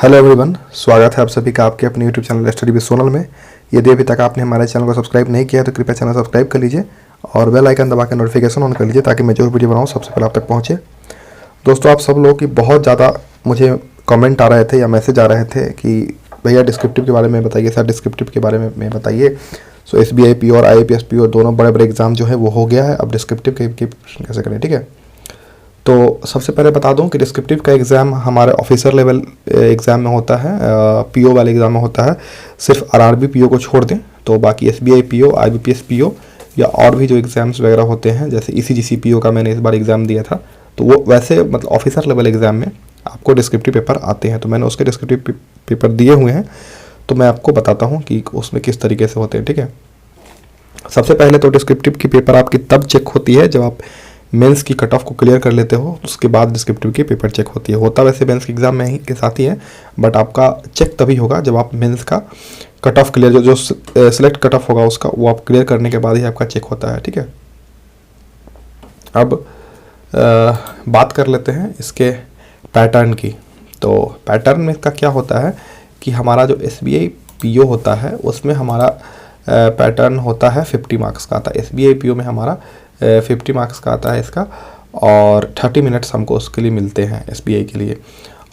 Hello everyone, स्वागत है आप सभी का आपके अपने YouTube channel study with Sonal में। यदि अभी तक आपने हमारे चैनल को सब्सक्राइब नहीं किया है तो कृपया चैनल सब्सक्राइब कर लीजिए और बेल आइकन दबा के नोटिफिकेशन ऑन कर लीजिए ताकि मैं जो वीडियो बनाऊँ सबसे पहले आप तक पहुँचे। दोस्तों, आप सब लोगों की बहुत ज़्यादा मुझे कमेंट आ रहे थे या मैसेज आ रहे थे कि भैया डिस्क्रिप्टिव के बारे में बताइए, सर डिस्क्रिप्टिव के बारे में बताइए। सो SBI PO और IAPS PO दोनों बड़े बड़े एग्जाम जो है वो हो गया है। अब डिस्क्रिप्टिव के कैसे करें, ठीक है। तो सबसे पहले बता दूं कि डिस्क्रिप्टिव का एग्ज़ाम हमारे ऑफिसर लेवल एग्ज़ाम में होता है, PO वाले एग्ज़ाम में होता है। सिर्फ RRB PO को छोड़ दें तो बाकी SBI PO, IBPS PO या और भी जो एग्ज़ाम्स वगैरह होते हैं, जैसे ECGC PO का मैंने इस बार एग्ज़ाम दिया था, तो वो वैसे मतलब ऑफिसर लेवल एग्ज़ाम में आपको डिस्क्रिप्टिव पेपर आते हैं। तो मैंने उसके डिस्क्रिप्टिव पेपर दिए हुए हैं, तो मैं आपको बताता हूँ कि उसमें किस तरीके से होते हैं, ठीक है। सबसे पहले तो डिस्क्रिप्टिव की पेपर आपकी तब चेक होती है जब आप मेंस की कट ऑफ को क्लियर कर लेते हो, उसके बाद डिस्क्रिप्टिव की पेपर चेक होती है। होता वैसे मेंस के एग्जाम में ही के साथ ही है, बट आपका चेक तभी होगा जब आप मेंस का कट ऑफ क्लियर जो सिलेक्ट कट ऑफ होगा उसका वो आप क्लियर करने के बाद ही आपका चेक होता है, ठीक है। अब बात कर लेते हैं इसके पैटर्न की। तो पैटर्न में इसका क्या होता है कि हमारा जो SBI PO होता है उसमें हमारा पैटर्न होता है 50 मार्क्स का आता है। SBI PO में हमारा 50 मार्क्स का आता है इसका, और 30 मिनट्स हमको उसके लिए मिलते हैं SBI के लिए।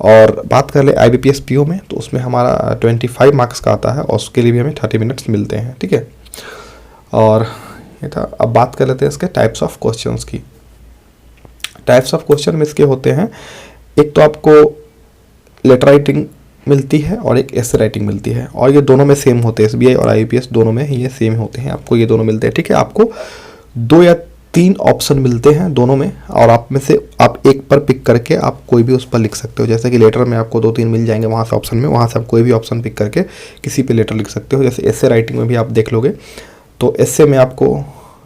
और बात कर ले IBPS PO में तो उसमें हमारा 25 मार्क्स का आता है और उसके लिए भी हमें 30 मिनट्स मिलते हैं, ठीक है। और ये था। अब बात कर लेते हैं इसके टाइप्स ऑफ क्वेश्चंस की। टाइप्स ऑफ क्वेश्चन में इसके होते हैं, एक तो आपको लेटर राइटिंग मिलती है और एक एसे राइटिंग मिलती है, और ये दोनों में सेम होते हैं। SBI और IBPS दोनों में ये सेम होते हैं, आपको ये दोनों मिलते हैं, ठीक है। आपको 2 या 3 ऑप्शन मिलते हैं दोनों में, और आप में से आप एक पर पिक करके आप कोई भी उस पर लिख सकते हो। जैसे कि लेटर में आपको 2-3 मिल जाएंगे वहाँ से ऑप्शन में, वहाँ से आप कोई भी ऑप्शन पिक करके किसी पे लेटर लिख सकते हो। जैसे एसे राइटिंग में भी आप देख लोगे तो एसे में आपको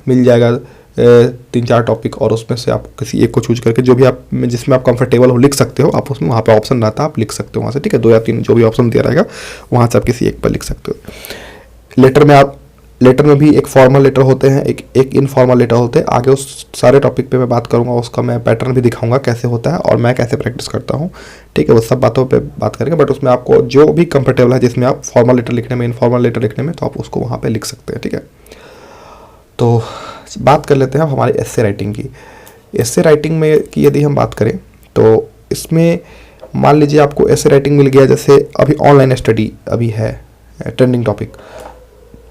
मिल जाएगा 3-4 टॉपिक, और उसमें से आप किसी एक को चूज करके जो भी आप जिसमें आप कंफर्टेबल हो लिख सकते हो। आप उसमें वहाँ पे ऑप्शन रहता है, आप लिख सकते हो वहाँ से, ठीक है। 2 या 3 जो भी ऑप्शन दिया रहेगा वहाँ से आप किसी एक पर लिख सकते हो। लेटर में भी एक फॉर्मल लेटर होते हैं, एक इनफॉर्मल लेटर होते हैं। आगे उस सारे टॉपिक पे मैं बात करूंगा, उसका मैं पैटर्न भी दिखाऊंगा कैसे होता है और मैं कैसे प्रैक्टिस करता हूँ, ठीक है। वो सब बातों पे बात करेंगे, बट उसमें आपको जो भी कंफर्टेबल है, जिसमें आप फॉर्मल लेटर लिखने में, इनफॉर्मल लेटर लिखने में, तो आप उसको वहाँ पर लिख सकते हैं, ठीक है। तो बात कर लेते हैं हमारे एसे राइटिंग की। एसे राइटिंग में की यदि हम बात करें तो इसमें मान लीजिए आपको एसे राइटिंग मिल गया, जैसे अभी ऑनलाइन स्टडी अभी है ट्रेंडिंग टॉपिक,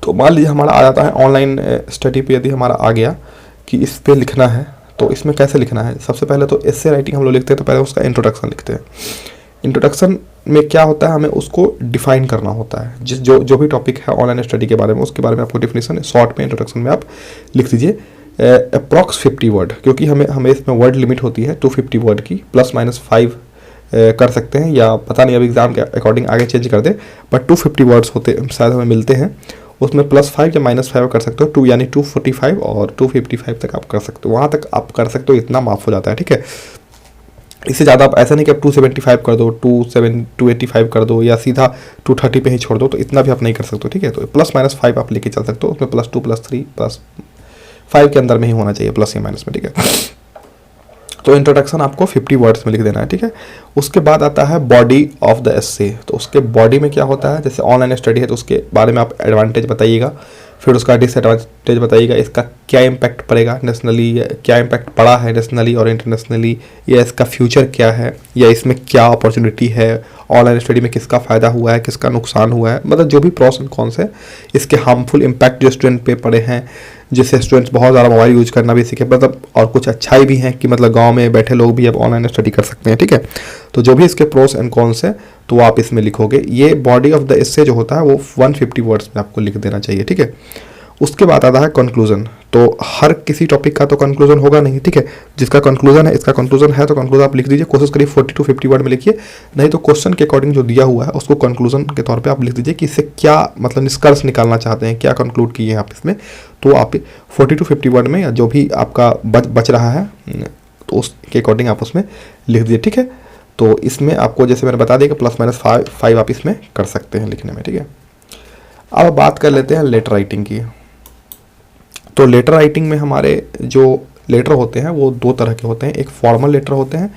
तो मान लीजिए हमारा आ जाता है ऑनलाइन स्टडी पे। यदि हमारा आ गया कि इस पे लिखना है तो इसमें कैसे लिखना है। सबसे पहले तो एसे राइटिंग हम लोग लिखते हैं तो पहले उसका इंट्रोडक्शन लिखते हैं। इंट्रोडक्शन में क्या होता है, हमें उसको डिफाइन करना होता है। जो भी टॉपिक है ऑनलाइन स्टडी के बारे में, उसके बारे में आपको डिफिनेशन शॉर्ट में इंट्रोडक्शन में आप लिख दीजिए अप्रॉक्स 50 वर्ड, क्योंकि हमें इसमें वर्ड लिमिट होती है 250 वर्ड की, +-5 कर सकते हैं, या पता नहीं अब एग्जाम के अकॉर्डिंग आगे चेंज कर दे, बट 250 वर्ड्स होते शायद हमें मिलते हैं। उसमें +5 या -5 कर सकते हो, 2 यानी 245 और 255 तक आप कर सकते हो, वहाँ तक आप कर सकते हो, इतना माफ हो जाता है, ठीक है। इससे ज़्यादा आप ऐसा नहीं कि आप 275 कर दो, 285 कर दो, या सीधा 230 पे ही छोड़ दो, तो इतना भी आप नहीं कर सकते हो, ठीक है। तो +-5 आप लेके चल सकते हो, उसमें +2 +3 +5 के अंदर में ही होना चाहिए, प्लस या माइनस में, ठीक है। तो इंट्रोडक्शन आपको 50 वर्ड्स में लिख देना है, ठीक है। उसके बाद आता है बॉडी ऑफ द एसे। तो उसके बॉडी में क्या होता है, जैसे ऑनलाइन स्टडी है तो उसके बारे में आप एडवांटेज बताइएगा, फिर उसका डिसएडवांटेज बताइएगा, इसका क्या इम्पैक्ट पड़ेगा नेशनली, क्या इम्पैक्ट पड़ा है नेशनली और इंटरनेशनली, या इसका फ्यूचर क्या है, या इसमें क्या अपॉर्चुनिटी है, ऑनलाइन स्टडी में किसका फ़ायदा हुआ है, किसका नुकसान हुआ है, मतलब जो भी प्रॉस एंड कॉन्स है, इसके हार्मफुल इम्पैक्ट जो स्टूडेंट पे पड़े हैं, जिससे स्टूडेंट्स बहुत ज़्यादा मोबाइल यूज करना भी सीखे, मतलब और कुछ अच्छाई भी हैं कि मतलब गांव में बैठे लोग भी अब ऑनलाइन स्टडी कर सकते हैं, ठीक है। तो जो भी इसके प्रोस एंड कॉन्स है तो आप इसमें लिखोगे। ये बॉडी ऑफ द एसे जो होता है वो 150 वर्ड्स में आपको लिख देना चाहिए, ठीक है। उसके बाद आता है कंक्लूजन। तो हर किसी टॉपिक का तो कंक्लूजन होगा नहीं, ठीक है। जिसका कंक्लूजन है, इसका कंक्लूजन है तो कंक्लूजन आप लिख दीजिए, कोशिश करिए 40 to 50 वर्ड में लिखिए, नहीं तो क्वेश्चन के अकॉर्डिंग जो दिया हुआ है उसको कंक्लूजन के तौर पे आप लिख दीजिए कि इससे क्या मतलब निष्कर्ष निकालना चाहते हैं, क्या कंक्लूड किए हैं आप इसमें। तो आप 40 to 50 वर्ड में, या जो भी आपका बच रहा है तो उसके अकॉर्डिंग आप उसमें लिख दीजिए, ठीक है। तो इसमें आपको जैसे मैंने बता दिया कि +-5 आप इसमें कर सकते हैं लिखने में, ठीक है। अब बात कर लेते हैं लेटर राइटिंग की। तो लेटर राइटिंग में हमारे जो लेटर होते हैं वो 2 तरह के होते हैं, एक फॉर्मल लेटर होते हैं,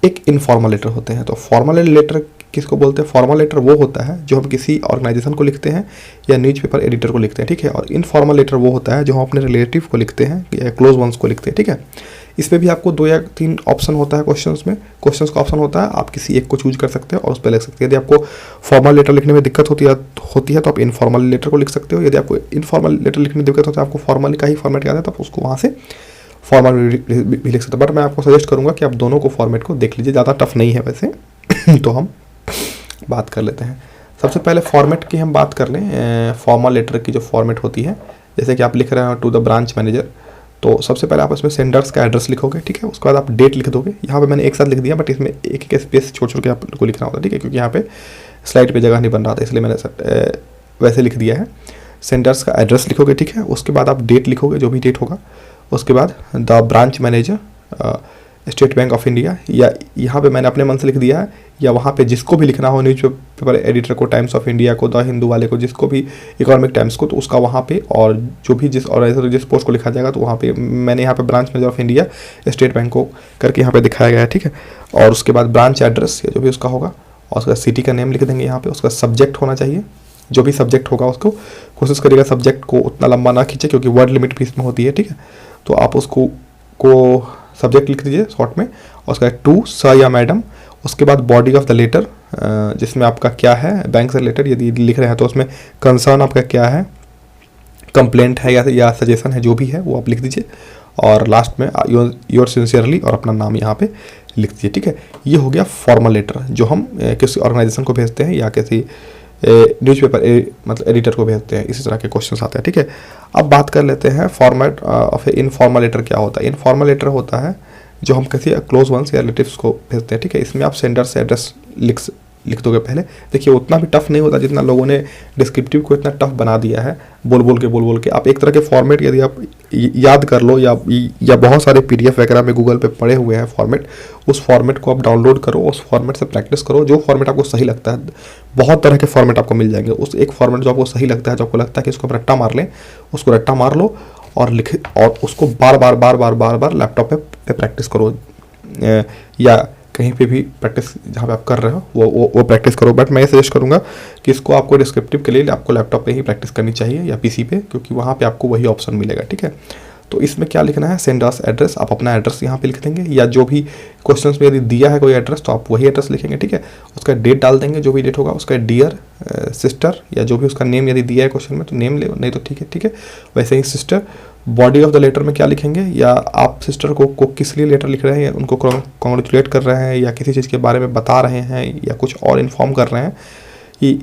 एक इनफॉर्मल लेटर होते हैं। तो फॉर्मल लेटर किसको बोलते हैं? फॉर्मल लेटर वो होता है जो हम किसी ऑर्गेनाइजेशन को लिखते हैं या न्यूज़पेपर एडिटर को लिखते हैं, ठीक है। और इनफॉर्मल लेटर वो होता है जो हम अपने रिलेटिव को लिखते हैं या क्लोज वंस को लिखते हैं, ठीक है। इसमें भी आपको 2 या 3 ऑप्शन होता है क्वेश्चंस में। क्वेश्चंस का ऑप्शन होता है, आप किसी एक को चूज कर सकते हो और उस पर लिख सकते हैं। यदि आपको फॉर्मल लेटर लिखने में दिक्कत होती है तो आप इनफॉर्मल लेटर को लिख सकते हो। यदि आपको इनफॉर्मल लेटर लिखने में दिक्कत होती है, आपको फॉर्मल का ही फॉर्मेट याद है, तो आप उसको वहाँ से फॉर्मल भी लिख सकते हो। बट मैं आपको सजेस्ट करूँगा कि आप दोनों को फॉर्मेट को देख लीजिए, ज़्यादा टफ नहीं है वैसे। तो हम बात कर लेते हैं। सबसे पहले फॉर्मेट की हम बात कर लें। फॉर्मल लेटर की जो फॉर्मेट होती है, जैसे कि आप लिख रहे हो टू द ब्रांच मैनेजर, तो सबसे पहले आप इसमें सेंडर्स का एड्रेस लिखोगे, ठीक है। उसके बाद आप डेट लिख दोगे। यहाँ पे मैंने एक साथ लिख दिया, बट इसमें एक एक स्पेस छोड़ छोड़ के आपको लिखना होता है, ठीक है, क्योंकि यहाँ पे स्लाइड पे जगह नहीं बन रहा था, इसलिए मैंने वैसे लिख दिया है। सेंडर्स का एड्रेस लिखोगे, ठीक है। उसके बाद आप डेट लिखोगे, जो भी डेट होगा। उसके बाद the branch manager state bank of India, या यहाँ पे मैंने अपने मन से लिख दिया है, या वहाँ पे जिसको भी लिखना हो, न्यूज़पेपर एडिटर को, टाइम्स ऑफ इंडिया को, द हिंदू वाले को, जिसको भी, इकोनॉमिक टाइम्स को, तो उसका वहाँ पे, और जो भी जिस ऑर्गेनाइजेशन जिस पोस्ट को लिखा जाएगा, तो वहाँ पे मैंने यहाँ पे branch manager of India state bank को करके यहाँ पे दिखाया गया है, ठीक है। और उसके बाद ब्रांच एड्रेस या जो भी उसका होगा, और उसका सिटी का नेम लिख देंगे यहाँ पे। उसका सब्जेक्ट होना चाहिए, जो भी सब्जेक्ट होगा उसको कोशिश करिएगा सब्जेक्ट को उतना लंबा ना खींचे, क्योंकि वर्ड लिमिट भी इसमें होती है, ठीक है। तो आप उसको सब्जेक्ट लिख दीजिए शॉर्ट में, और उसका टू सर या मैडम। उसके बाद बॉडी ऑफ द लेटर, जिसमें आपका क्या है, बैंक से रिलेटेड यदि लिख रहे हैं तो उसमें कंसर्न आपका क्या है, कंप्लेंट है या सजेशन है, जो भी है वो आप लिख दीजिए। और लास्ट में योर सिंसियरली और अपना नाम यहाँ पे लिख दीजिए, ठीक है। ये हो गया फॉर्मल लेटर जो हम किसी ऑर्गेनाइजेशन को भेजते हैं या किसी न्यूज़पेपर मतलब एडिटर को भेजते हैं। इसी तरह के क्वेश्चंस आते हैं, ठीक है। अब बात कर लेते हैं फॉर्मेट ऑफ इनफॉर्मल लेटर क्या होता है। इनफॉर्मल लेटर होता है जो हम किसी क्लोज वंस या रिलेटिव्स को भेजते हैं, ठीक है। इसमें आप सेंडर से एड्रेस लिख दोगे पहले। देखिए उतना भी टफ नहीं होता जितना लोगों ने डिस्क्रिप्टिव को इतना टफ बना दिया है, बोल बोल के। आप एक तरह के फॉर्मेट यदि आप याद कर लो, या बहुत सारे PDF वगैरह में गूगल पे पड़े हुए हैं फॉर्मेट, उस फॉर्मेट को आप डाउनलोड करो, उस फॉर्मेट से प्रैक्टिस करो। जो फॉर्मेट आपको सही लगता है, बहुत तरह के फॉर्मेट आपको मिल जाएंगे। उस एक फॉर्मेट जो आपको सही लगता है, जो आपको लगता है कि इसको रट्टा मार लें, उसको रट्टा मार लो और और उसको बार बार लैपटॉप पे प्रैक्टिस करो, या कहीं पे भी प्रैक्टिस जहाँ पे आप कर रहे हो वो प्रैक्टिस करो। बट मैं ये सजेस्ट करूँगा कि इसको आपको डिस्क्रिप्टिव के लिए आपको लैपटॉप पे ही प्रैक्टिस करनी चाहिए या PC पे, क्योंकि वहाँ पे आपको वही ऑप्शन मिलेगा, ठीक है। तो इसमें क्या लिखना है, सेंडर्स एड्रेस, आप अपना एड्रेस यहाँ पे लिख देंगे, या जो भी क्वेश्चंस में यदि दिया है कोई एड्रेस तो आप वही एड्रेस लिखेंगे, ठीक है। उसका डेट डाल देंगे, जो भी डेट होगा उसका डियर सिस्टर, या जो भी उसका नेम यदि दिया है क्वेश्चन में तो नेम ले, नहीं तो ठीक है वैसे ही sister. Body of the letter में क्या लिखेंगे, या आप सिस्टर को किस लिए लेटर लिख रहे हैं, उनको कॉन्ग्रेचुलेट कर रहे हैं, या किसी चीज़ के बारे में बता रहे हैं, या कुछ और इन्फॉर्म कर रहे हैं,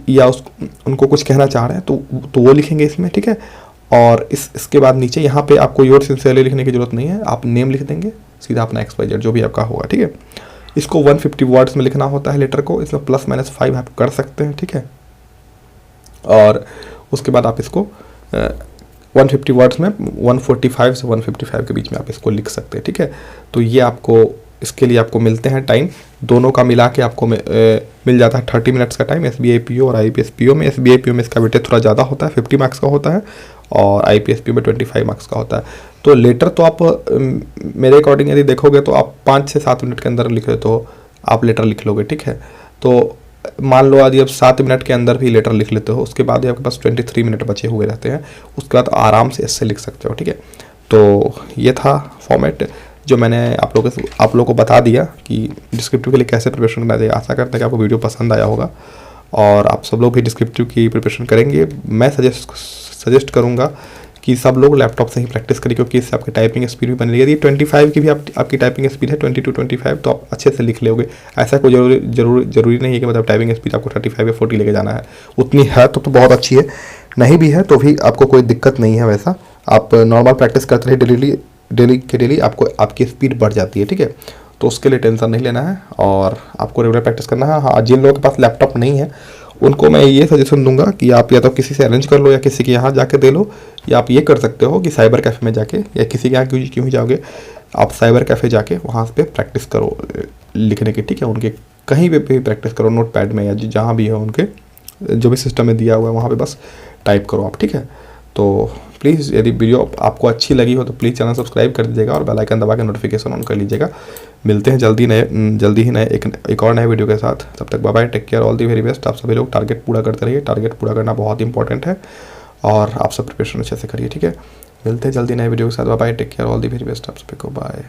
या उनको कुछ कहना चाह रहे हैं, तो वो लिखेंगे इसमें, ठीक है। और इसके बाद नीचे यहाँ पे आपको योर सिंसियरली लिखने की जरूरत नहीं है, आप नेम लिख देंगे सीधा अपना XYZ जो भी आपका होगा, ठीक है। इसको 150 वर्ड्स में लिखना होता है लेटर को, इसमें ±5 आप कर सकते हैं, ठीक है। और उसके बाद आप इसको 150 वर्ड्स में 145 से 155 के बीच में आप इसको लिख सकते हैं, ठीक है। तो ये आपको इसके लिए आपको मिलते हैं टाइम, दोनों का मिला के आपको मिल जाता है 30 मिनट्स का टाइम SBI PO और IPS PO में। SBI PO में इसका वेटेज थोड़ा ज़्यादा होता है, 50 मार्क्स का होता है, और IPS PO में 25 मार्क्स का होता है। तो लेटर तो आप मेरे अकॉर्डिंग यदि देखोगे तो आप 5 से 7 मिनट के अंदर लिख लेते हो, आप लेटर लिख लोगे, ठीक है। तो मान लो यदि आप 7 मिनट के अंदर भी लेटर लिख लेते हो, उसके बाद आपके पास 23 मिनट बचे हुए रहते हैं, उसके बाद आराम से इससे लिख सकते हो, ठीक है। तो ये था फॉर्मेट जो मैंने आप लोगों को बता दिया कि डिस्क्रिप्टिव के लिए कैसे प्रिपरेशन करना चाहिए। आशा करते हैं कि आपको वीडियो पसंद आया होगा और आप सब लोग भी डिस्क्रिप्टिव की प्रिपरेशन करेंगे। मैं सजेस्ट करूँगा कि सब लोग लैपटॉप से ही प्रैक्टिस करें, क्योंकि इससे आपकी टाइपिंग स्पीड भी बनेगी। यदि 25 की भी आपकी टाइपिंग स्पीड है, 20 to 25, तो आप अच्छे से लिख लोगे। ऐसा कोई जरूरी नहीं है कि मतलब टाइपिंग स्पीड आपको 35 या 40 लेके जाना है। उतनी है तो बहुत अच्छी है, नहीं भी है तो भी आपको कोई दिक्कत नहीं है। वैसा आप नॉर्मल प्रैक्टिस करते रहिए, डेली आपको आपकी स्पीड बढ़ जाती है, ठीक है। तो उसके लिए टेंशन नहीं लेना है और आपको रेगुलर प्रैक्टिस करना है। हाँ, जिन लोगों के पास लैपटॉप नहीं है उनको मैं ये सजेशन दूंगा कि आप या तो किसी से अरेंज कर लो, या किसी के यहाँ जाके दे लो, या आप ये कर सकते हो कि साइबर कैफ़े में जाके, या किसी के यहाँ क्यों ही जाओगे, आप साइबर कैफ़े जाके वहाँ पे प्रैक्टिस करो लिखने की, ठीक है। उनके कहीं पे भी प्रैक्टिस करो, नोट पैड में या जहाँ भी है उनके जो भी सिस्टम में दिया हुआ है वहाँ पे बस टाइप करो आप, ठीक है। तो प्लीज़ यदि वीडियो आपको अच्छी लगी हो तो प्लीज़ चैनल सब्सक्राइब कर दीजिएगा और बेल आइकन दबा के नोटिफिकेशन ऑन कर लीजिएगा। मिलते हैं जल्दी ही नए एक और नए वीडियो के साथ। तब तक bye bye, take care, all the very best. आप सभी लोग टारगेट पूरा करते रहिए, टारगेट पूरा करना बहुत इंपॉर्टेंट है और आप सब प्रिपरेशन अच्छे से करिए, ठीक है। मिलते हैं जल्दी नए वीडियो के साथ। Bye bye, take care, all the very best. आप सभी को बाय।